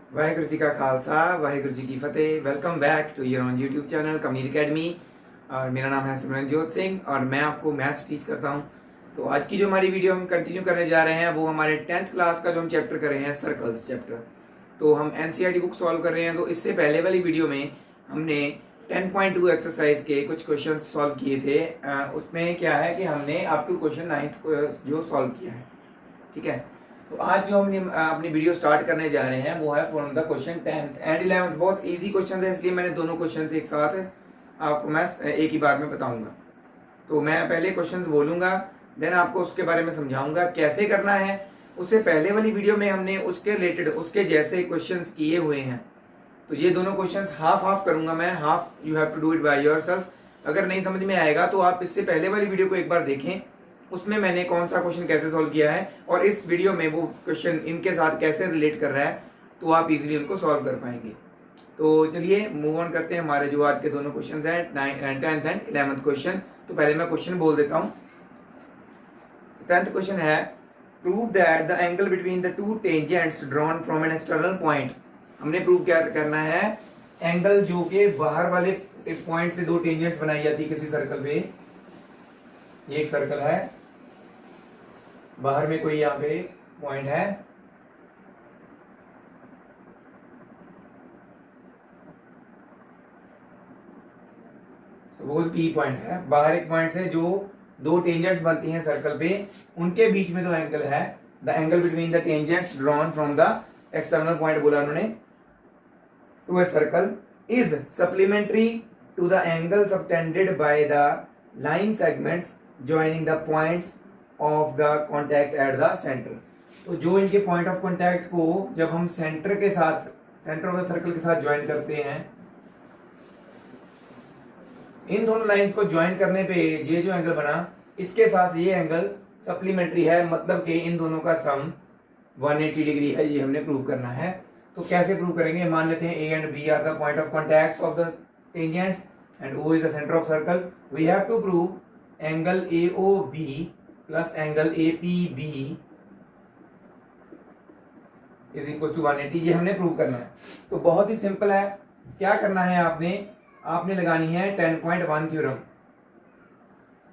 वाहिगुरु जी का खालसा, वाहिगुरु जी की Fateh. Welcome back to your on YouTube channel कमीर अकेडमी। और मेरा नाम है सिमरनजोत सिंह और मैं आपको मैथ्स टीच करता हूँ। तो आज की जो हमारी वीडियो हम कंटिन्यू करने जा रहे हैं वो हमारे 10th क्लास का जो हम चैप्टर कर रहे हैं सर्कल्स चैप्टर। तो हम एनसीईआरटी बुक सॉल्व कर रहे हैं। तो इससे पहले वाली वीडियो में हमने 10.2 एक्सरसाइज के कुछ क्वेश्चन सॉल्व किए थे। उसमें क्या है कि हमने अप टू क्वेश्चन 9th जो सॉल्व किया है, ठीक है। तो आज जो हम अपनी वीडियो स्टार्ट करने जा रहे हैं वो है from the question 10th and 11th। बहुत इजी क्वेश्चन है, इसलिए मैंने दोनों क्वेश्चन एक साथ आपको मैं एक ही बार में बताऊंगा। तो मैं पहले क्वेश्चंस बोलूंगा, देन आपको उसके बारे में समझाऊंगा कैसे करना है। उससे पहले वाली वीडियो में हमने उसके रिलेटेड उसके जैसे क्वेश्चंस किए हुए हैं। तो ये दोनों क्वेश्चंस हाफ हाफ करूंगा मैं, half you have to do it by yourself. अगर नहीं समझ में आएगा तो आप इससे पहले वाली वीडियो को एक बार देखें, उसमें मैंने कौन सा क्वेश्चन कैसे सॉल्व किया है और इस वीडियो में वो क्वेश्चन इनके साथ कैसे रिलेट कर रहा है, तो आप इजीली उनको सॉल्व कर पाएंगे। तो चलिए मूव ऑन करते हैं। हमारे जो आज के दोनों क्वेश्चन हैं 10th एंड 11th क्वेश्चन। तो पहले मैं क्वेश्चन बोल देता हूँ। 10th क्वेश्चन है, prove that the angle between the two tangents drawn from an external point. हमने प्रूव क्या करना है, एंगल जो के बाहर वाले पॉइंट से दो टेंजेंट्स बनाई जाती है किसी सर्कल पे। ये एक सर्कल है, बाहर में कोई यहाँ पे पॉइंट है, सपोज पी पॉइंट है। बाहर एक पॉइंट से जो दो टेंजेंट्स बनती हैं सर्कल पे, उनके बीच में जो एंगल है, the angle between the tangents drawn from the external point बोला उन्होंने to a circle is supplementary to the angle subtended by the line segments joining the points of the contact at the centre. तो जो इनके point of contact को जब हम centre के साथ, सेंटर ऑफ द सर्कल के साथ ज्वाइन करते हैं, इन दोनों लाइंस को ज्वाइन करने पे ये जो एंगल बना, इसके साथ ये एंगल सप्लीमेंट्री है, मतलब कि इन दोनों का सम 180 डिग्री है। ये हमने प्रूव करना है। तो कैसे प्रूव करेंगे, मान लेते हैं A and B are the point of contacts of the tangents and O is the centre of circle. We have to prove angle AOB plus angle APB is equal to 180। ये हमने prove करना है। तो बहुत ही simple है। क्या करना है, आपने लगानी है 10.1 थ्योरम।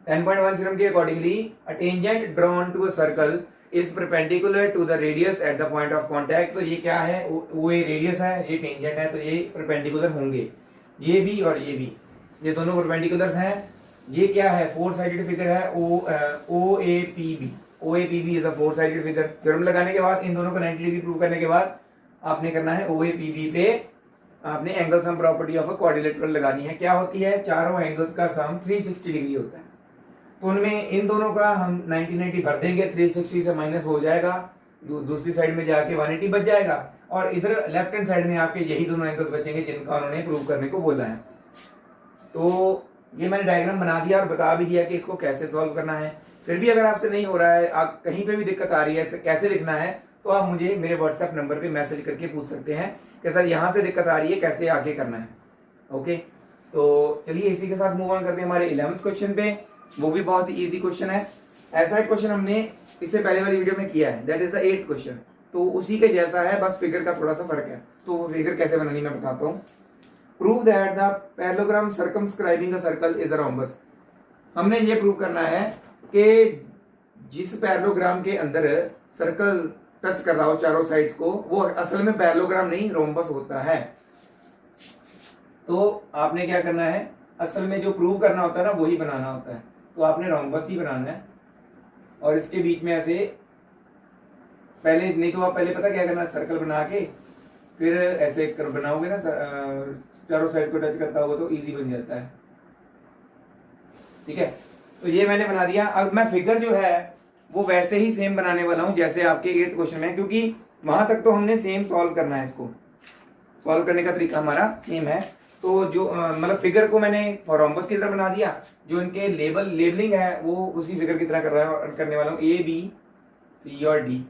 10.1 थ्योरम के accordingly a tangent drawn to a circle is perpendicular to the radius at the point of contact. तो ये क्या है, वो ये रेडियस है, ये टेंजेंट है, तो ये परपेंडिकुलर होंगे, ये भी और ये भी, ये दोनों परपेंडिकुलर्स हैं। ये क्या है, फोर साइडेड फिगर है, OAPB। OAPB is a four sided figure. Theorem लगाने के बाद, इन दोनों को 90 डिग्री प्रूव करने के बाद आपने करना है OAPB पे आपने angle sum property of a quadrilateral लगानी है। क्या होती है, चारों एंगल्स का सम 360 डिग्री होता है। तो उनमें इन दोनों का हम 90 भर देंगे, 360 से माइनस हो जाएगा, दूसरी साइड में जाके 180 बच जाएगा, और इधर लेफ्ट हैंड साइड में आपके यही दोनों एंगल्स बचेंगे जिनका उन्होंने प्रूव करने को बोला है। तो ये मैंने डायग्राम बना दिया और बता भी दिया कि इसको कैसे सॉल्व करना है। फिर भी अगर आपसे नहीं हो रहा है, आप कहीं पे भी दिक्कत आ रही है, कैसे लिखना है, तो आप मुझे मेरे व्हाट्सएप नंबर पे मैसेज करके पूछ सकते हैं कि सर यहाँ से दिक्कत आ रही है, कैसे आगे करना है। ओके, तो चलिए इसी के साथ मूव ऑन करते हैं हमारे 11th क्वेश्चन पे। वो भी बहुत ही ईजी क्वेश्चन है। ऐसा एक क्वेश्चन हमने इससे पहले वाली वीडियो में किया है, that is the 8th question. तो उसी के जैसा है, बस फिगर का थोड़ा सा फर्क है। तो वो फिगर कैसे बनानी मैं बताता हूँ। Prove that the parallelogram circumscribing the circle is a rhombus. हमने ये प्रूव करना है कि जिस पैरेललोग्राम के अंदर सर्कल टच कर रहा हो चारों साइड्स को, वो असल में पैरेललोग्राम नहीं, रोम्बस होता है। तो आपने क्या करना है, असल में जो प्रूव करना होता है ना, वही बनाना होता है। तो आपने रोम्बस ही बनाना है, और इसके बीच में ऐसे पहले, नहीं तो आप पहले पता क्या करना है, सर्कल बना के फिर ऐसे कर बनाओगे ना, चारों साइड को टच करता होगा तो इजी बन जाता है। ठीक है, तो ये मैंने बना दिया। अब मैं फिगर जो है वो वैसे ही सेम बनाने वाला हूं जैसे आपके 8th क्वेश्चन में, क्योंकि वहां तक तो हमने सेम सॉल्व करना है। इसको सॉल्व करने का तरीका हमारा सेम है। तो जो मतलब फिगर को मैंने रोम्बस की तरह बना दिया, जो इनके लेबलिंग है वो उसी फिगर की तरह करने वाला हूँ, ABC और D।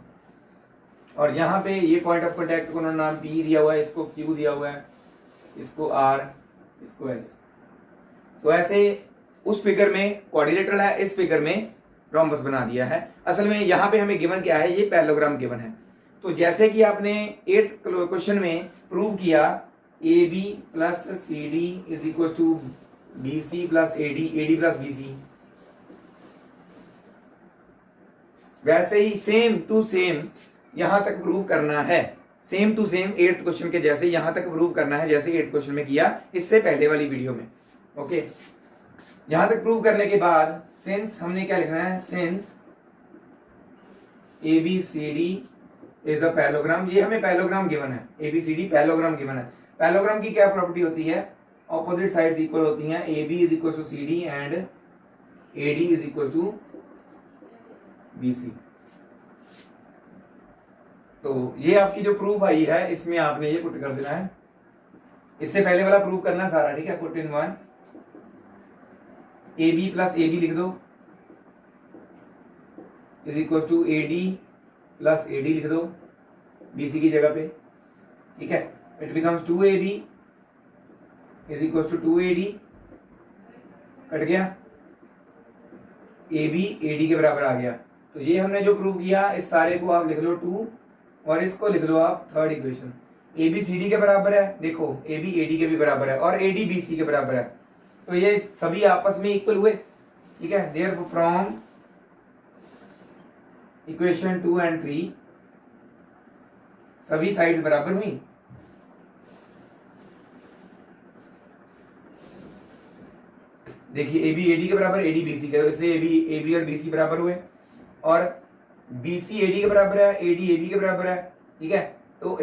और यहाँ पे ये पॉइंट ऑफ कॉन्टैक्ट को उन्होंने नाम P दिया हुआ है, इसको Q दिया हुआ है, इसको R, इसको S। तो ऐसे उस फिगर में क्वाड्रिलेटरल है, इस फिगर में रोम्बस बना दिया है। असल में यहाँ पे हमें गिवन क्या है, ये पैरेललोग्राम गिवन है। तो जैसे कि आपने 8th क्वेश्चन में प्रूव किया A B plus C D is equal to B C plus A D plus B C, वैसे ही सेम टू सेम यहां तक प्रूव करना है। Same to same 8th question के जैसे यहां तक प्रूव करना है, जैसे 8th क्वेश्चन में किया इससे पहले वाली वीडियो में। ओके, यहां तक प्रूव करने के बाद सिंस हमने क्या लिखना है, since A B C D is a parallelogram, ये हमें पैरेललोग्राम गिवन है, A B C D parallelogram given है। पैरेललोग्राम की क्या प्रॉपर्टी होती है, ऑपोजिट साइड्स इक्वल होती हैं, A B is equal to C D and A D is equal to B C. तो ये आपकी जो प्रूफ आई है इसमें आपने ये पुट कर देना है, इससे पहले वाला प्रूफ करना सारा, ठीक है। Put in one, A B plus A B लिख दो is equal to A D plus A D लिख दो बी सी की जगह पे, ठीक है। It becomes 2ab is equal to 2ad, cut गया, ए बी ए डी के बराबर आ गया। तो ये हमने जो प्रूव किया, इस सारे को आप लिख लो 2 और इसको लिख लो आप third equation. A B C D के बराबर है, देखो ए बी ए डी के भी बराबर है और ए डी बी सी के बराबर है, तो ये सभी आपस में इक्वल हुए, ठीक है। देयरफॉर फ्रॉम इक्वेशन 2 एंड 3 सभी साइड्स बराबर हुई। देखिए ए बी ए डी के बराबर, ए डी बी सी के, इसलिए ए बी और बी सी बराबर हुए, और बी सी ए डी के बराबर है, ए डी ए बी के बराबर है, ठीक है। तो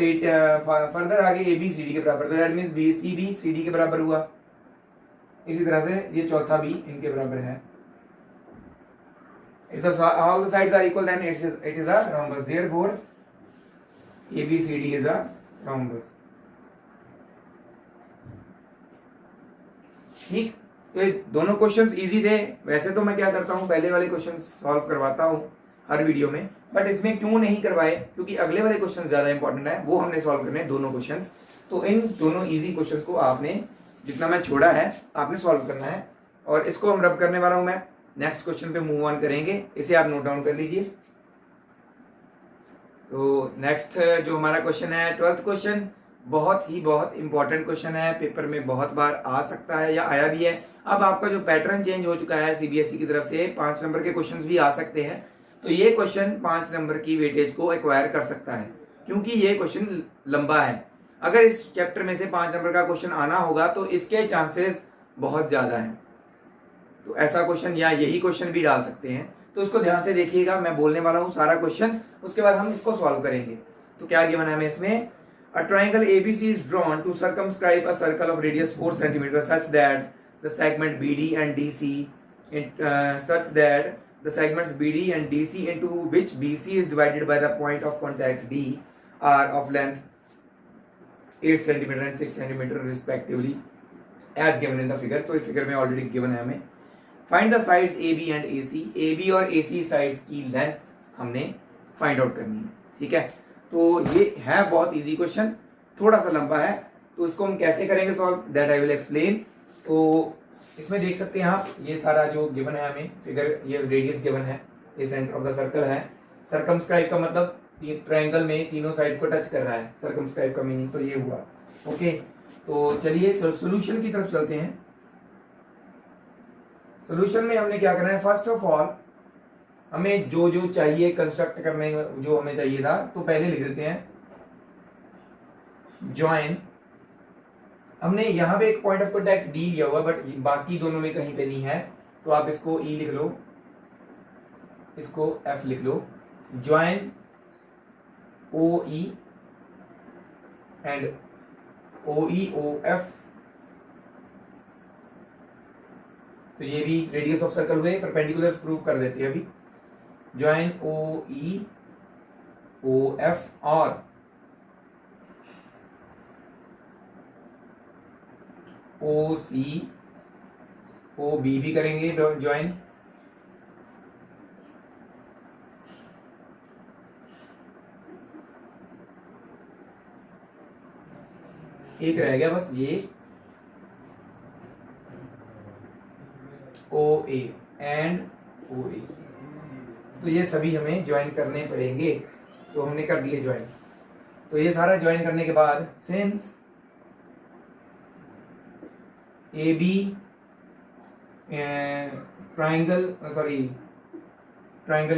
फर्दर आगे ए बी सी डी के बराबर, तो दैट मींस बी सी भी सी डी के बराबर हुआ। इसी तरह से ये चौथा भी इनके बराबर है। If all the sides are equal, then it is a rhombus. Therefore, ABCD is a rhombus. ठीक, तो ये दोनों क्वेश्चंस इजी थे। वैसे तो मैं क्या करता हूँ, पहले वाले क्वेश्चन सॉल्व करवाता हूँ हर वीडियो में, बट इसमें क्यों नहीं करवाए, क्योंकि अगले वाले क्वेश्चन ज्यादा इंपॉर्टेंट है, वो हमने सॉल्व करने हैं दोनों क्वेश्चंस। तो इन दोनों इजी क्वेश्चंस को आपने जितना मैं छोड़ा है आपने सॉल्व करना है, और इसको हम रब करने वाला हूं मैं। नेक्स्ट क्वेश्चन पे मूव ऑन करेंगे, इसे आप नोट डाउन कर लीजिए। तो नेक्स्ट जो हमारा क्वेश्चन है 12th क्वेश्चन, बहुत इंपॉर्टेंट क्वेश्चन है, पेपर में बहुत बार आ सकता है या आया भी है। अब आपका जो पैटर्न चेंज हो चुका है सीबीएसई की तरफ से, 5 नंबर के क्वेश्चन भी आ सकते हैं, तो ये क्वेश्चन 5 नंबर की वेटेज को एक्वायर कर सकता है, क्योंकि ये क्वेश्चन लंबा है। अगर इस चैप्टर में से 5 नंबर का क्वेश्चन आना होगा तो इसके चांसेस बहुत ज्यादा हैं, तो ऐसा क्वेश्चन या यही क्वेश्चन भी डाल सकते हैं। तो इसको ध्यान से देखिएगा, मैं बोलने वाला हूं सारा क्वेश्चन, उसके बाद हम इसको सॉल्व करेंगे। तो क्या गिवन है हमें इसमें, a triangle ABC is drawn to circumscribe a circle of radius 4 cm such that the segment BD and DC into which BC is divided by the point of contact D are of length 8 cm and 6 cm respectively as given in the figure। तो इस figure में already given है हमें। Find the sides AB and AC, AB और AC sides की length हमने find out करनी है, ठीक है। तो ये है बहुत इजी क्वेश्चन, थोड़ा सा लंबा है, तो इसको हम कैसे करेंगे solve, that I will explain. तो इसमें देख सकते हैं आप, ये सारा जो गिवन है हमें फिगर, ये रेडियस गिवन है, ये सेंटर ऑफ द सर्कल है। सर्कमस्क्राइब का मतलब ट्रायंगल में तीनों साइड्स को टच कर रहा है, सर्कमस्क्राइब का मीनिंग तो ये हुआ। ओके, तो चलिए सॉल्यूशन की तरफ चलते हैं। सॉल्यूशन में हमने क्या करना है, फर्स्ट ऑफ ऑल हमें जो जो चाहिए कंस्ट्रक्ट करने जो हमें चाहिए था, तो पहले लिख देते हैं ज्वाइन। हमने यहाँ पे एक पॉइंट ऑफ कॉन्टैक्ट डी लिया हुआ, बट बाकी दोनों में कहीं पे नहीं है, तो आप इसको ई लिख लो, इसको एफ लिख लो। Join O E and O E O F, तो ये भी रेडियस ऑफ सर्कल हुए, परपेंडिकुलर प्रूव कर देते हैं अभी। Join O E O F और ओ सी ओ बी भी करेंगे ज्वाइन। एक रह गया बस ये ओ ए एंड ओ ए, तो ये सभी हमें ज्वाइन करने पड़ेंगे। तो हमने कर दिए ज्वाइन। तो ये सारा ज्वाइन करने के बाद since A B triangle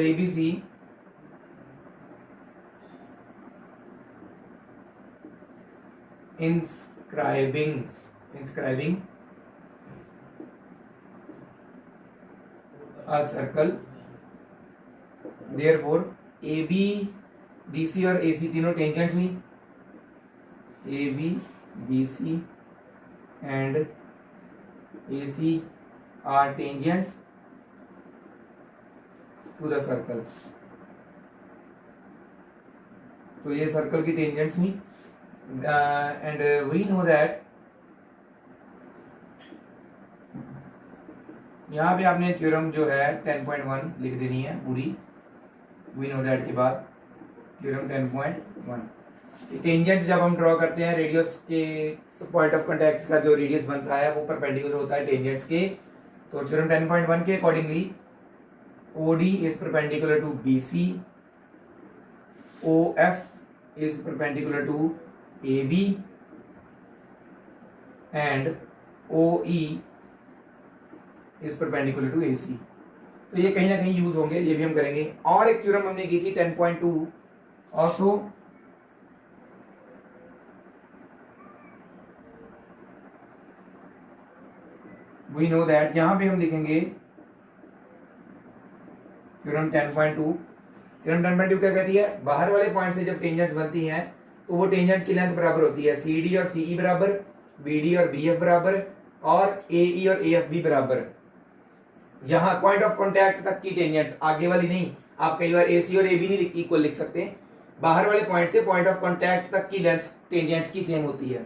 A B C inscribing a circle, therefore AB BC और AC तीनों टेंजेंट्स हुई, AB BC and AC are tangents to the circle। तो ये सर्कल की टेंजेंट्स हुई and we know that यहाँ पे आपने थ्योरम जो है 10.1 लिख देनी है पूरी। we know that के बाद थ्योरम 10.1 टेंजेंट जब हम ड्रॉ करते हैं रेडियस के पॉइंट ऑफ कॉन्टैक्ट का जो रेडियस बनता है वो परपेंडिकुलर होता है टेंजेंट्स के। तो थ्योरम 10.1 के accordingly OD is perpendicular to BC, OF is perpendicular to AB and OE is perpendicular to AC। तो ये कहीं ना कहीं यूज होंगे, ये भी हम करेंगे। और एक थ्योरम हमने की थी 10.2 ऑल्सो वी नो दैट, यहां पे हम लिखेंगे थ्योरम 10.2। थ्योरम 10.2 क्या कहती है, बाहर वाले पॉइंट से जब टेंजेंट्स बनती हैं तो वो टेंजेंट्स की लेंथ बराबर होती है, CD और CE बराबर, BD और BF बराबर और AE और AFB बराबर। जहां पॉइंट ऑफ कांटेक्ट तक की टेंजेंट्स, आगे वाली नहीं। आप कई बार AC और AB नहीं इक्वल लिख सकते, बाहर वाले पॉइंट से पॉइंट ऑफ कांटेक्ट तक की लेंथ टेंजेंट्स की सेम होती है,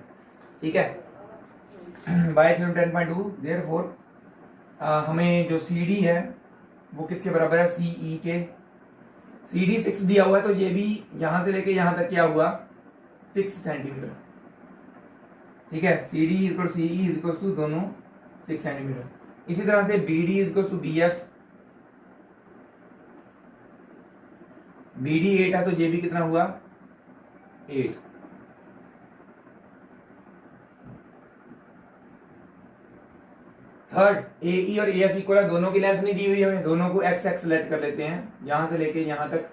ठीक है। बाय थ्योरम 10.2 देयरफॉर हमें जो CD है वो किसके बराबर है, CE के। CD 6 दिया हुआ है तो ये भी यहां से लेके यहां तक क्या हुआ 6 सेंटीमीटर, ठीक है। CD equal CE equal to दोनों 6 सेंटीमीटर। इसी तरह से BD equal to BF, BD 8 है तो ये भी कितना हुआ 8। थर्ड AE और AF इक्वल है, दोनों की लेंथ नहीं दी हुई हमें, दोनों को x x सेलेक्ट कर लेते हैं, यहां से लेके यहां तक,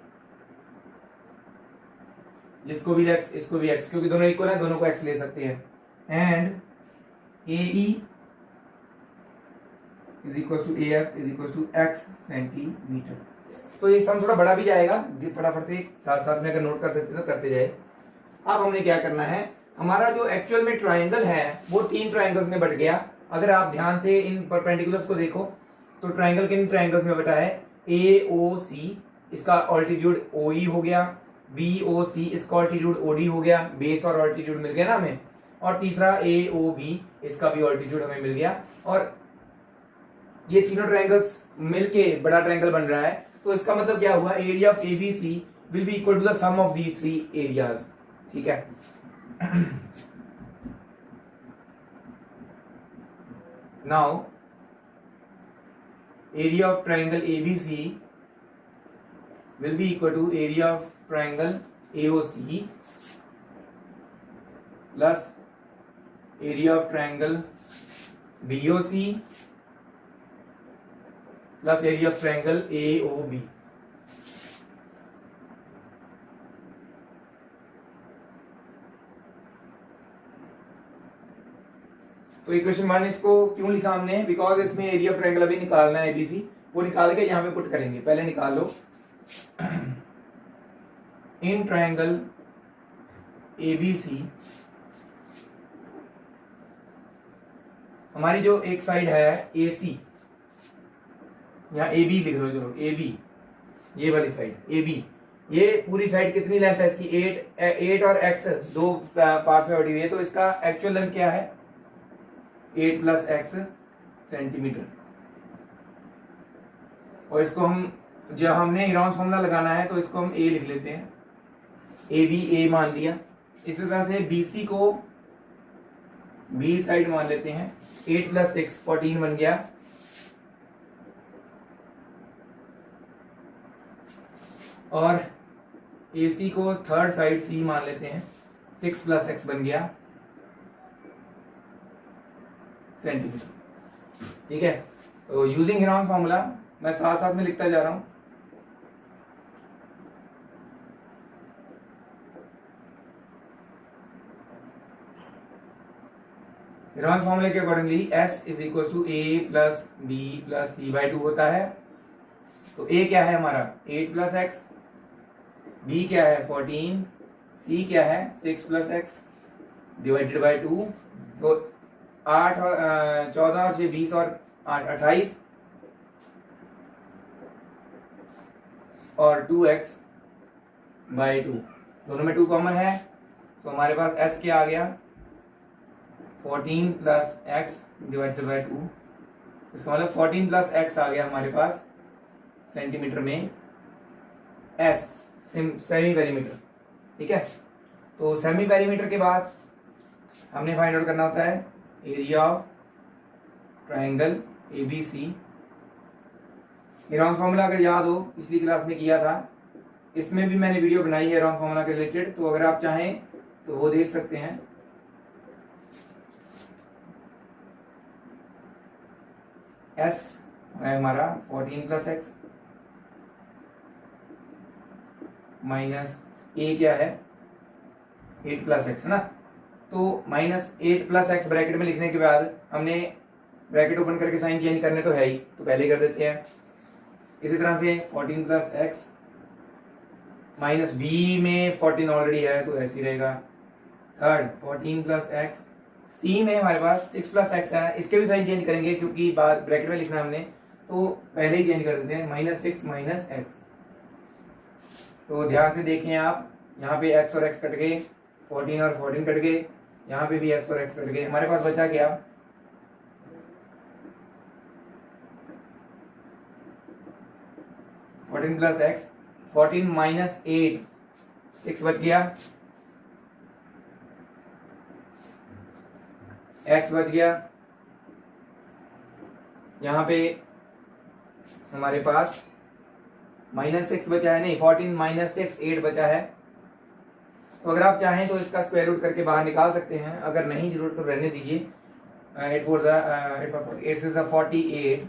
जिसको भी x इसको भी x, क्योंकि दोनों इक्वल है दोनों को x ले सकते हैं। And AE is equal to AF is equal to x centimetre. तो ये सम थोड़ा बड़ा भी जाएगा, फटाफट से साथ साथ में अगर नोट कर सकते तो करते जाए। अब हमने क्या करना है, हमारा जो एक्चुअल में ट्राइंगल है वो 3 ट्राइंगल्स में बट गया। अगर आप ध्यान से इन परपेंडिकुलर्स को देखो तो ट्राइंगल किन ट्राइंगल्स में बटा है, AOC इसका ऑल्टीट्यूड OE हो गया, BOC इसका ऑल्टीट्यूड OD हो गया, बेस और ऑल्टीट्यूड मिल गया ना हमें, और तीसरा AOB इसका भी ऑल्टीट्यूड हमें मिल गया। और ये तीनों ट्राइंगल्स मिलके बड़ा ट्राइंगल बन रहा है। तो इसका मतलब क्या हुआ, area of ABC will be equal to the sum of these 3 areas, ठीक है। Now area of triangle ABC will be equal to area of triangle AOC plus area of triangle BOC plus area of triangle AOB। तो equation 1 इसको क्यों लिखा हमने, because इसमें area of triangle अभी निकालना है ABC, वो निकाल के यहाँ पे पुट करेंगे। पहले निकाल लो इन ट्रायंगल ABC हमारी जो एक साइड है AC, यहाँ AB लिख लो, चलो AB, ये वाली साइड AB, ये पूरी साइड कितनी लेंथ है इसकी 8 और x दो पार्ट्स में बटी हुई है। तो इसका एक्चुअल लेंथ क्या है 8 + x सेंटीमीटर। और इसको हम जब हमने इरॉन्स फॉर्मूला लगाना है तो इसको हम A लिख लेते हैं, AB A मान लिया। इसी तरह से BC को B साइड मान लेते हैं, 8 + 6 14 बन गया। और ए सी को थर्ड साइड सी मान लेते हैं, 6 प्लस एक्स बन गया सेंटीमीटर। ठीक है, तो यूजिंग हेरोन फॉर्मूला मैं साथ साथ में लिखता जा रहा हूं। हेरोन फॉर्मूले के accordingly S is equal to A plus B plus C/2 होता है। तो A क्या है हमारा 8 प्लस एक्स, B क्या है 14, C क्या है 6 प्लस एक्स डिवाइडेड बाई 2। सो 8 और 14 और 6 20 और 8 28 और 2x बाई 2, दोनों में 2 कॉमन है। सो हमारे पास S क्या आ गया 14 प्लस एक्स डिवाइडेड बाई 2। इसका मतलब 14 प्लस एक्स आ गया हमारे पास सेंटीमीटर में S सेमी पेरीमीटर। ठीक है, तो सेमी पेरीमीटर के बाद हमने फाइंड आउट करना होता है area of triangle ABC। Heron formula अगर याद हो पिछली क्लास में किया था, इसमें भी मैंने वीडियो बनाई है हेरोन फॉर्मूला के रिलेटेड, तो अगर आप चाहें तो वो देख सकते हैं। S है हमारा 14 प्लस एक्स माइनस A क्या है 8 प्लस एक्स है ना। तो माइनस 8 प्लस एक्स ब्रैकेट में लिखने के बाद हमने ब्रैकेट ओपन करके साइन चेंज करने तो है ही, तो पहले कर देते हैं। इसी तरह से 14 प्लस एक्स माइनस B में 14 ऑलरेडी है तो ऐसे ही रहेगा। थर्ड 14 प्लस एक्स, C में हमारे पास 6 प्लस एक्स है, इसके भी साइन चेंज करेंगे क्योंकि बाद ब्रैकेट में लिखना हमने, तो पहले ही चेंज कर देते हैं -6 माइनस एक्स। तो ध्यान से देखें आप, यहाँ पे x और x कट गए, 14 और 14 कट गए, यहाँ पे भी x और x कट गए। हमारे पास बचा क्या 14 प्लस एक्स, 14 माइनस 8 6 बच गया, x बच गया। यहाँ पे हमारे पास -6 बचा है, नहीं 14 माइनस 6 8 बचा है। तो अगर आप चाहें तो इसका स्क्वायर रूट करके बाहर निकाल सकते हैं, अगर नहीं जरूरत तो रहने दीजिए। 8 6 48,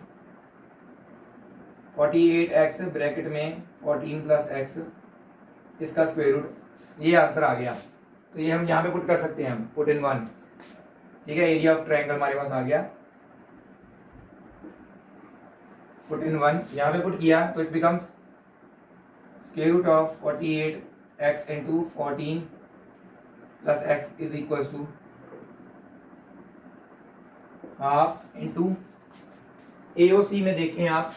48x ब्रैकेट में 14 प्लस एक्स, इसका स्क्वायर रूट, ये आंसर आ गया। तो ये हम यहाँ पे पुट कर सकते हैं, हम पुट इन 1। ठीक है, एरिया ऑफ ट्रायंगल हमारे पास आ गया, पुट इन 1 यहाँ पे पुट किया तो it becomes square root of 48x into 14 plus x is equal to half into AOC में देखें आप,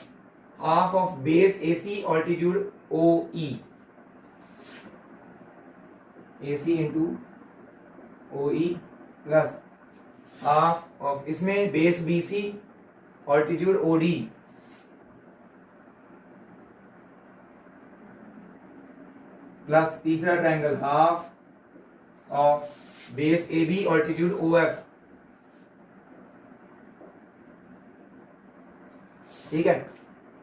half of base AC altitude OE, AC into OE plus half of इसमें base BC altitude OD plus तीसरा triangle half of base AB altitude OF। ठीक है,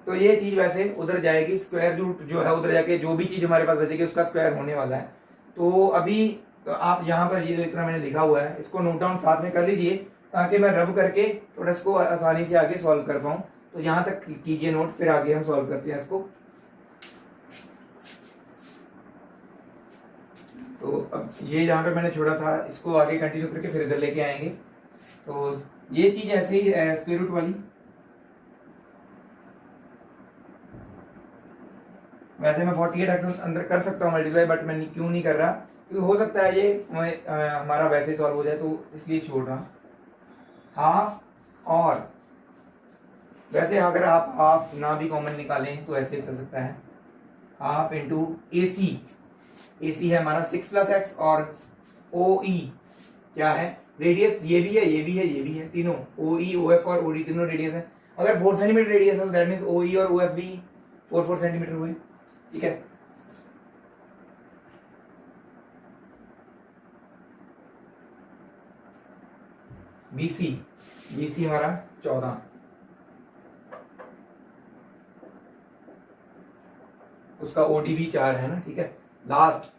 तो ये चीज वैसे उधर जाएगी, स्क्वायर रूट जो है उधर जाके जो भी चीज हमारे पास बचेगी उसका स्क्वायर होने वाला है। तो अभी तो आप यहाँ पर ये जो इतना मैंने लिखा हुआ है इसको नोट डाउन साथ में कर लीजिए, ताकि मैं रब करके थोड़ा इसको आसानी से आगे सॉल्व कर पाऊँ। तो यहाँ तक कीजिए नोट, फिर आगे हम सॉल्व करते हैं इसको। तो अब ये जहाँ पे मैंने छोड़ा था इसको आगे कंटिन्यू करके फिर इधर लेके आएंगे। तो ये चीज ऐसे ही स्क्वायर रूट वाली, वैसे मैं 48x अंदर कर सकता हूँ मल्टीप्लाई, बट मैं क्यों नहीं कर रहा, क्योंकि हो सकता है ये हमारा वैसे ही सॉल्व हो जाए, तो इसलिए छोड़ रहा हूँ। हाफ, और वैसे अगर आप हाफ ना भी कॉमन निकालें तो ऐसे चल सकता है, हाफ इंटू AC है हमारा 6 प्लस एक्स, और OE क्या है रेडियस, ये भी है, ये भी है, ये भी है, तीनों OE OF और OD तीनों रेडियस है। अगर 4 सेंटीमीटर रेडियस है दैट मींस OE और OF भी 4 सेंटीमीटर हुए। ठीक है, BC हमारा 14, उसका OD भी 4 है ना। ठीक है, लास्ट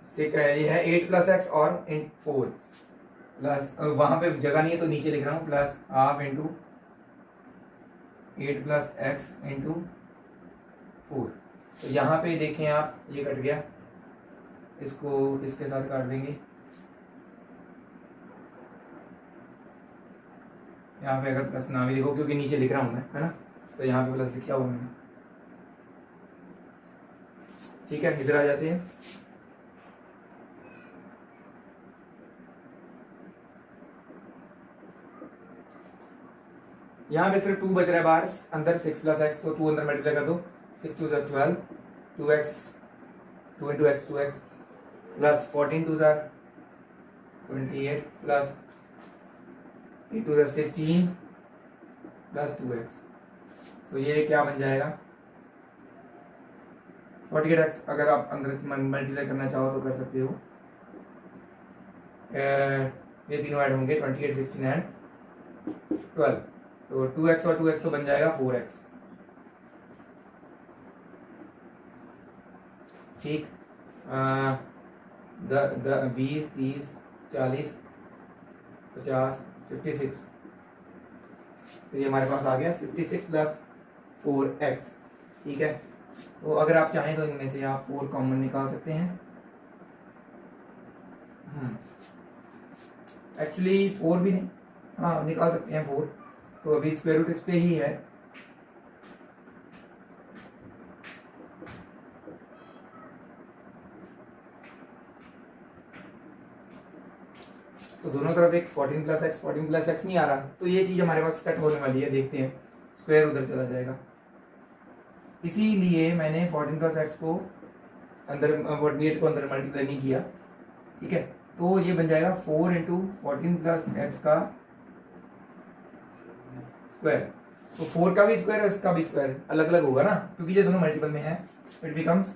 से ये है 8 प्लस एक्स और इन 4 प्लस, वहां पे जगह नहीं है तो नीचे लिख रहा हूँ, plus half into 8 plus x into 4। तो यहाँ पे देखें आप, ये कट गया, इसको इसके साथ काट देंगे। यहाँ पे अगर प्लस ना भी लिखो क्योंकि नीचे लिख रहा हूँ मैं, है ना, तो यहाँ पे प्लस लिखा हुआ मैंने। ठीक है, इधर आ जाते हैं। यहाँ पे सिर्फ 2 बच रहा है बाहर, अंदर 6 प्लस एक्स, तो 2 अंदर मल्टीप्लाई कर दो, 6 2 12, 2x 2 into x 2x plus 14 2 28 plus 8 2 16 plus 2x। तो ये क्या बन जाएगा 48x। अगर आप अंदर मल्टीप्लाई करना चाहो तो कर सकते हो, ये तीनों ऐड होंगे, 28 16 एंड 12, तो 2x और 2x तो बन जाएगा 4x। ठीक, 20 30 40 50 56, तो ये हमारे पास आ गया 56 प्लस 4x। ठीक है, तो अगर आप चाहें तो इनमें से आप 4 कॉमन निकाल सकते हैं। एक्चुअली 4 भी नहीं, हाँ निकाल सकते हैं 4, तो अभी स्क्वायर रूट इस पे ही है, तो दोनों तरफ एक 14 प्लस एक्स, 14 प्लस एक्स नहीं आ रहा, तो ये चीज हमारे पास कट होने वाली है, देखते हैं, स्क्वायर उधर चला जाएगा। इसीलिए मैंने 14 प्लस एक्स को अंदर 48 को अंदर मल्टीप्लाई नहीं किया। ठीक है, तो ये बन जाएगा 4 इंटू 14 प्लस एक्स का स्क्वायर, तो 4 का भी स्क्वायर और इसका भी स्क्वायर अलग अलग होगा ना, क्योंकि ये दोनों मल्टीपल में है। इट बिकम्स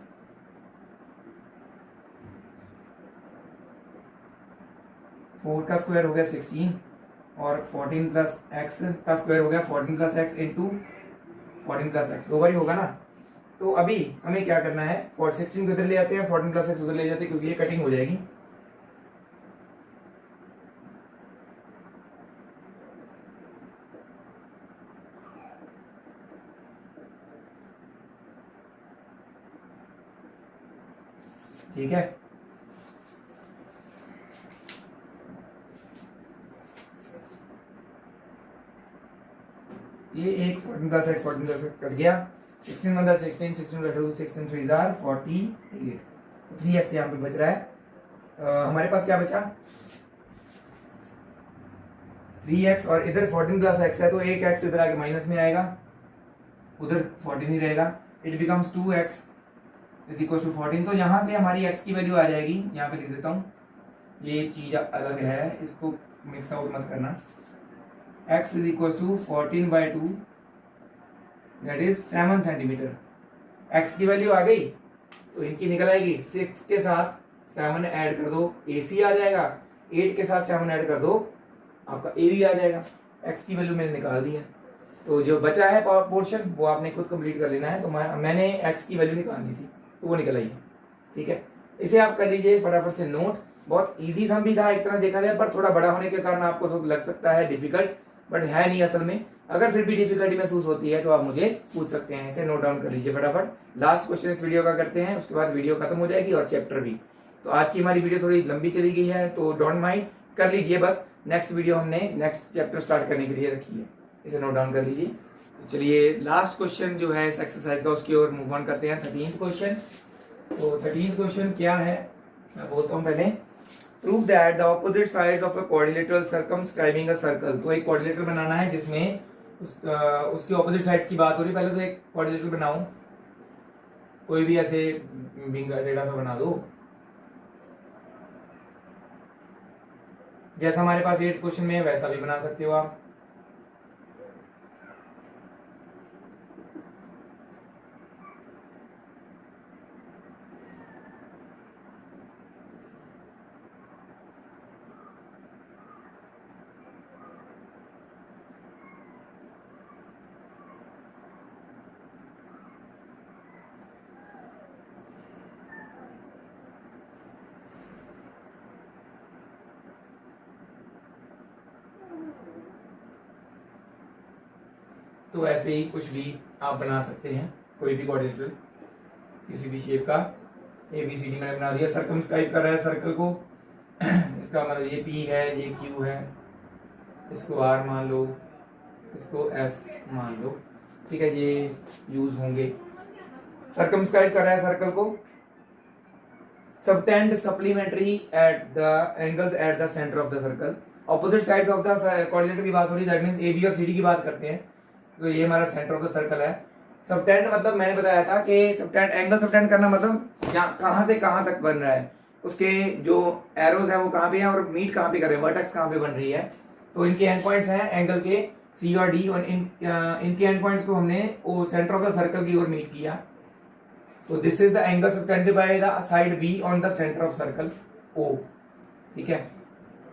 4 का स्क्वायर हो गया 16 और 14 प्लस एक्स का स्क्वायर हो गया 14 plus x into 14 plus x, दो बार ही होगा ना। तो अभी हमें क्या करना है, 16 को इधर ले जाते हैं, 14 प्लस एक्स उधर ले जाते हैं, क्योंकि ये कटिंग हो जाएगी। ठीक है, ये एक 14 plus x 14 plus x cut गया, 16 1 16 16 2 16 3 जार 48, तो 3x यहाँ पे बच रहा है। हमारे पास क्या बचा 3x, और इधर 14 प्लस एक्स है तो एक एक्स इधर आके माइनस में आएगा, उधर 14 ही रहेगा। It becomes 2x is equal to 14। तो यहाँ से हमारी x की वैल्यू आ जाएगी, यहाँ पे लिख देता हूँ, ये चीज अलग है, इसको मिक्स आउट मत करना। x is equal to 14/2 that is 7 centimetre. x की वैल्यू आ गई तो इनकी निकल आएगी, 6 के साथ 7 ऐड कर दो, AC आ जाएगा, 8 के साथ 7 ऐड कर दो, आपका AB आ जाएगा। x की वैल्यू मैंने निकाल दी है, तो जो बचा है पोर्शन वो आपने खुद कंप्लीट कर लेना है। तो मैंने x की वैल्यू निकालनी थी तो वो निकल आई है। ठीक है, इसे आप कर लीजिए फटाफट से नोट। बहुत इजी सम भी था एक तरह देखा जाए, पर थोड़ा बड़ा होने के कारण आपको तो लग सकता है डिफिकल्ट, बट है नहीं असल में। अगर फिर भी डिफिकल्टी महसूस होती है तो आप मुझे पूछ सकते हैं, इसे नोट डाउन कर लीजिए फटाफट। लास्ट क्वेश्चन इस वीडियो का करते हैं, उसके बाद वीडियो खत्म हो जाएगी और चैप्टर भी। तो आज की हमारी वीडियो थोड़ी लंबी चली गई है, तो डोंट माइंड, कर लीजिए बस। नेक्स्ट वीडियो हमने नेक्स्ट चैप्टर स्टार्ट करने के लिए रखी है, इसे नोट डाउन कर लीजिए। तो चलिए लास्ट क्वेश्चन जो है इस एक्सरसाइज का, उसकी ओर मूव ऑन करते हैं। 13th question. तो 13th क्वेश्चन क्या है मैं बोलता हूँ पहले। Prove that the opposite sides of a quadrilateral circumscribing a circle. तो एक क्वाड्रिलेटर बनाना है जिसमें उसकी ऑपोजिट साइड्स की बात हो रही है। पहले तो एक क्वाड्रिलेटर बनाओ, कोई भी ऐसे बिंगा टेढ़ा सा बना दो, जैसा हमारे पास 8th क्वेश्चन में है वैसा भी बना सकते हो आप। तो ऐसे ही कुछ भी आप बना सकते हैं, कोई भी क्वाड्रिलेटरल किसी भी शेप का। ABCD मैंने बना दिया, सर्कमस्क्राइब कर रहा है सर्कल को। इसका मतलब ये P है, ये Q है, इसको R मान लो, इसको S मान लो, ठीक है, ये यूज होंगे। सर्कमस्क्राइब कर रहा है सर्कल को। Subtend supplementary at the angles eight the centre of the circle. Opposite sides of the coordinator की बात हो रही है, दैट मींस AB और CD की बात करते हैं। तो ये हमारा सेंटर ऑफ द सर्कल है। सबटेंड मतलब मैंने बताया था कि सबटेंड, एंगल सबटेंड करना मतलब कहां से कहां तक बन रहा है, उसके जो एरोज है वो कहां पे है और मीट कहां पे कर रहे हैं, वर्टेक्स कहां पे बन रही है। तो इनके एंड पॉइंट्स हैं एंगल के C और D, और इनके एंड पॉइंट्स को हमने वो सेंटर ऑफ द सर्कल की ओर मीट किया। तो this is the angle subtended by the side B on the centre of circle O, ठीक है।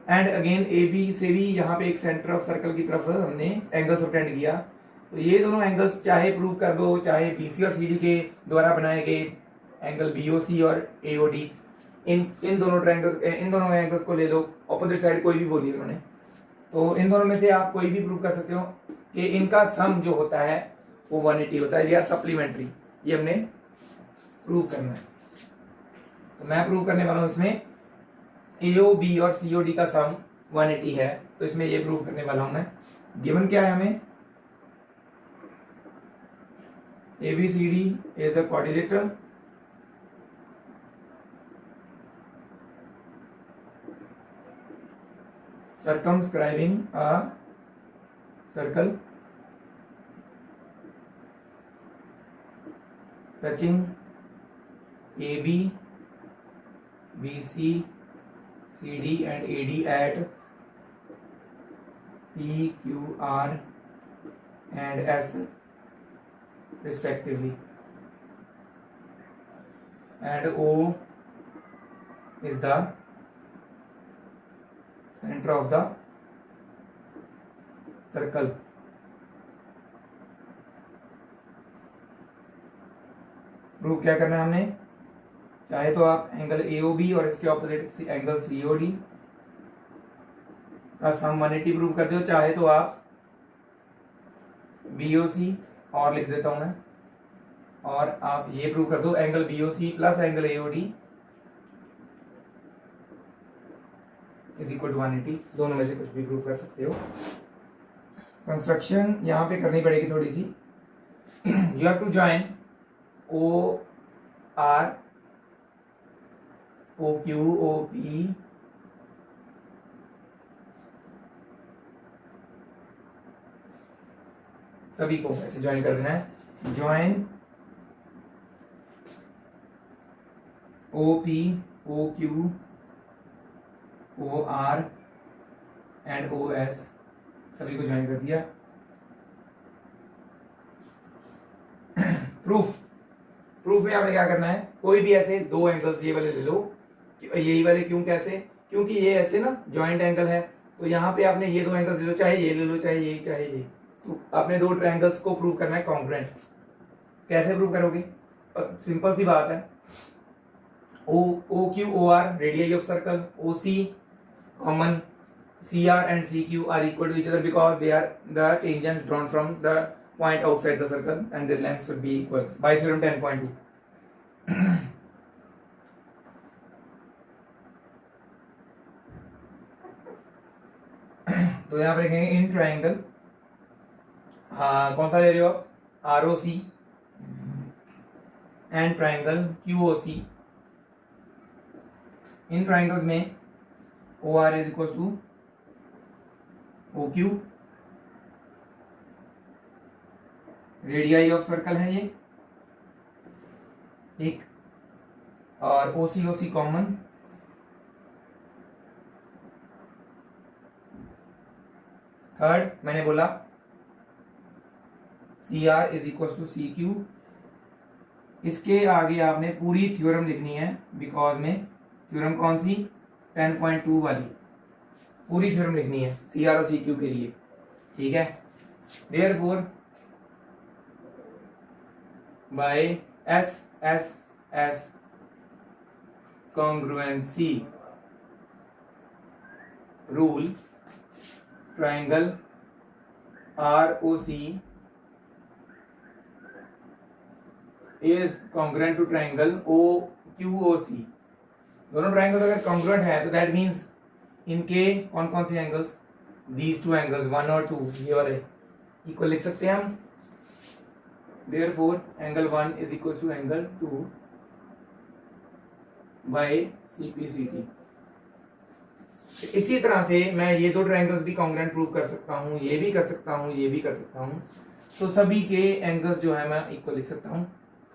एंड अगेन AB से भी यहाँ पे एक सेंटर ऑफ सर्कल की तरफ हमने एंगल सबटेंड किया। तो ये दोनों एंगल्स चाहे प्रूव कर दो, चाहे BC और CD के द्वारा बनाए गए एंगल BOC और AOD, इन दोनों एंगल्स को ले लो, ऑपोजिट साइड कोई भी बोली उन्होंने। तो इन दोनों में से आप कोई भी प्रूव कर सकते हो कि इनका सम जो होता है वो 180 होता है, या सप्लीमेंट्री। ये हमने प्रूव करना है। तो मैं प्रूव करने वाला हूं इसमें AOB और COD का सम 180 है, तो इसमें ये प्रूव करने वाला हूं मैं। गिवन क्या है हमें, ABCD is a quadrilateral circumscribing a circle touching AB, BC, CD and AD at P, Q, R and S respectively, and O is the center of the circle. Prove क्या करना है हमने, चाहे तो आप एंगल AOB और इसके opposite angle COD का सम 180 प्रूव कर दो, चाहे तो आप BOC और लिख देता हूं मैं, और आप ये प्रूव कर दो angle BOC plus angle AOD is equal to 180। दोनों में से कुछ भी प्रूव कर सकते हो। कंस्ट्रक्शन यहां पे करनी पड़ेगी थोड़ी सी। You have to join OR, OQ, OP, सभी को ऐसे ज्वाइन कर देना है। Join OP, OQ, OR and OS, सभी को ज्वाइन कर दिया। प्रूफ में आपने क्या करना है, कोई भी ऐसे दो एंगल्स ये वाले ले लो, यही वाले, क्यों कैसे, क्योंकि ये ऐसे ना जॉइंट एंगल है, तो यहाँ पे आपने ये दो एंगल्स ले लो, चाहे ये ले लो, चाहे ये, चाहे ये। तो आपने दो ट्रायंगल्स को प्रूव करना है कॉन्ग्रुएंट। कैसे प्रूव करोगे, सिंपल सी बात है। OQ, OR radius of circle, OC common, CR and CQ are equal to each other because they are the tangents drawn from the point outside the circle and their lengths should be equal by theorem 10.2. तो यहाँ पर लिखेंगे in triangle, कौन सा ले रहे हो आप, ROC एंड ट्राइंगल QOC। इन ट्राइंगल्स में OR is equal to OQ, radii of circle है ये, ठीक, और OC कॉमन, थर्ड मैंने बोला CR is equal to CQ। इसके आगे आपने पूरी थ्योरम लिखनी है, बिकॉज में थ्योरम कौन सी, 10.2 वाली पूरी थ्योरम लिखनी है CR और CQ के लिए, ठीक है। Therefore by SSS congruency rule, triangle ROC इज कॉन्ग्रुएंट टू ट्राइंगल OQOC। दोनों ट्राइंगल्स अगर कॉन्ग्रुएंट है तो दैट मीन्स इनके कौन कौन से एंगल्स, दीज टू एंगल्स 1 और 2, ये वाले इक्वल लिख सकते हैं हम। Therefore angle 1 is equal to angle 2 by CPCT। इसी तरह से मैं ये दो ट्रायंगल्स भी कॉन्ग्रुएंट प्रूव कर सकता हूँ, ये भी कर सकता हूँ, ये भी कर सकता हूँ। तो सभी के एंगल्स जो है मैं इक्वल लिख सकता हूँ।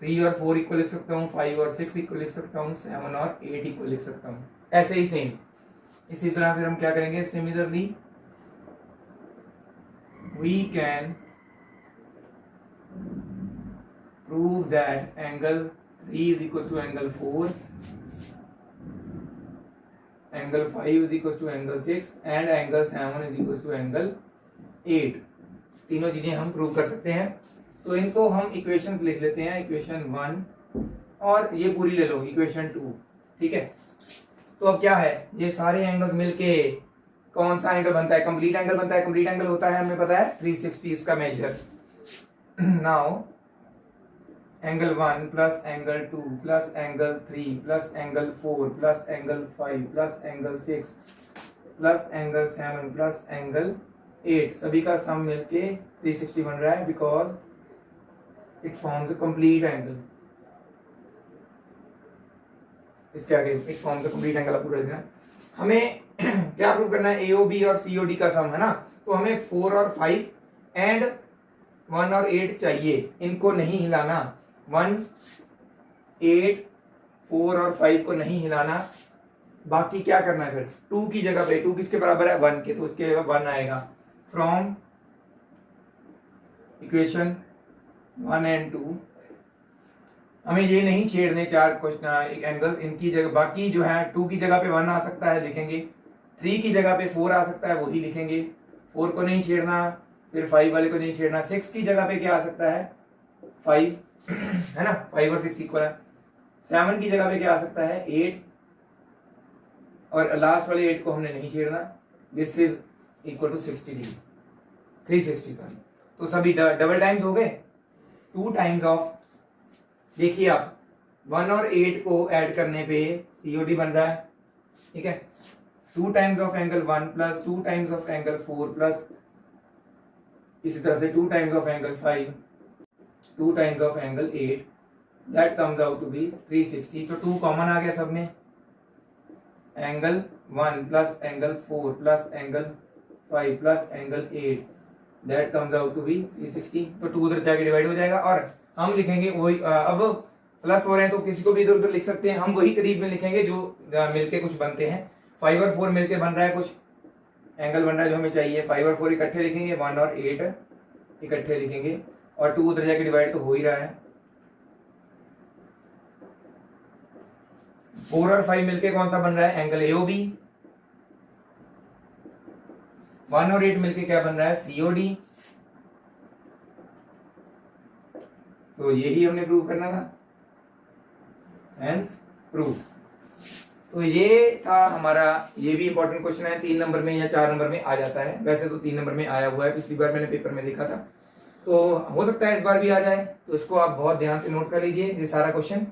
3 और 4 इक्वल लिख सकता हूँ, 5 और 6 इक्वल लिख सकता हूँ, 7 और 8 इक्वल लिख सकता हूँ। ऐसे ही सेम इसी तरह फिर हम क्या करेंगे, similarly we can prove that angle 3 is equal to angle 4, angle 5 is equals to angle 6 and angle 7 is equals to angle 8। तीनों चीजें हम प्रूव कर सकते हैं। तो इनको हम इक्वेशंस लिख लेते हैं, इक्वेशन 1 और ये पूरी ले लो इक्वेशन 2, ठीक है। तो अब क्या है, ये सारे एंगल्स मिलके कौन सा एंगल बनता है, कंप्लीट एंगल बनता है। कंप्लीट एंगल होता है हमें पता है 360 उसका measure. Now angle 1 plus angle 2 plus angle 3 plus angle 4 plus angle 5 plus angle 6 plus angle 7 plus angle 8, सभी का सम मिलके 360 बन रहा है, because it forms a complete angle. इसके आगे it forms a complete angle, आपको देखना हमें क्या प्रूव करना है, AOB और COD का सम है ना। तो हमें 4 और 5 एंड 1 और 8 चाहिए, इनको नहीं हिलाना। 1, 8, 4 और 5 को नहीं हिलाना। बाकी क्या करना है फिर, 2 की जगह पे, 2 किसके बराबर है 1 के, तो उसके जगह 1 आएगा। फ्रॉम इक्वेशन 1 एंड 2 हमें ये नहीं छेड़ने चार क्वेश्चन एंगल्स, इनकी जगह बाकी जो है 2 की जगह पे 1 आ सकता है लिखेंगे, 3 की जगह पे 4 आ सकता है वही लिखेंगे, 4 को नहीं छेड़ना, फिर 5 वाले को नहीं छेड़ना। 6 की जगह पे क्या आ सकता है 5, है ना, 5 और 6 इक्वल है। 7 की जगह पे क्या आ सकता है 8, और लास्ट वाले 8 को हमने नहीं छेड़ना। This is equal to 60 degree, 360 sorry. तो सभी डबल टाइम्स हो गए, 2 टाइम्स ऑफ, देखिए आप 1 और 8 को ऐड करने पे COD बन रहा है, ठीक है। 2 times of angle 1 plus 2 times of angle 4 plus इसी तरह से 2 times of angle 5, 2 times of angle 8, that comes out to be 360। तो 2 कॉमन आ गया सब में, angle 1 plus angle 4 plus angle 5 plus angle 8, that comes out to be 360। तो 2 उधर जाके डिवाइड हो जाएगा और हम लिखेंगे वही, अब प्लस हो रहे हैं तो किसी को भी इधर उधर लिख सकते हैं, हम वही करीब में लिखेंगे जो मिलके कुछ बनते हैं। 5 और 4 मिलके बन रहा है कुछ एंगल बन रहा है जो हमें चाहिए। 5 और 4 इकट्ठे लिखेंगे, 1 और 8 इकट्ठे लिखेंगे, और 2 उधर जाके डिवाइड तो हो ही रहा है। 4 और 5 मिलके कौन सा बन रहा है, एंगल AOB। 1 और 8 मिलके क्या बन रहा है, COD। तो यही हमने प्रूव करना था, हेंस प्रूव। तो ये था हमारा, ये भी इंपॉर्टेंट क्वेश्चन है, 3 नंबर में या 4 नंबर में आ जाता है। वैसे तो 3 नंबर में आया हुआ है, पिछली बार मैंने पेपर में देखा था, तो हो सकता है इस बार भी आ जाए। तो इसको आप बहुत ध्यान से नोट कर लीजिए ये सारा क्वेश्चन।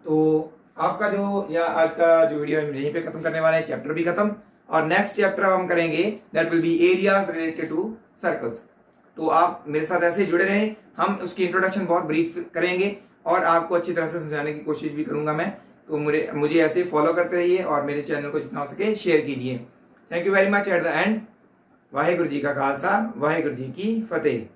तो आपका जो या आज का जो वीडियो है यहीं पे खत्म करने वाले हैं, चैप्टर भी खत्म, और नेक्स्ट चैप्टर हम करेंगे that will be areas related to circles. तो आप मेरे साथ ऐसे जुड़े रहें, हम उसकी इंट्रोडक्शन बहुत ब्रीफ करेंगे और आपको अच्छी तरह से समझाने की कोशिश भी करूंगा मैं। तो मुझे ऐसे फॉलो करते रहिए और मेरे चैनल को जितना हो सके शेयर कीजिए। Thank you very much. At the end, Waheguru ji का खालसा, वाहेगुरु जी की फतेह।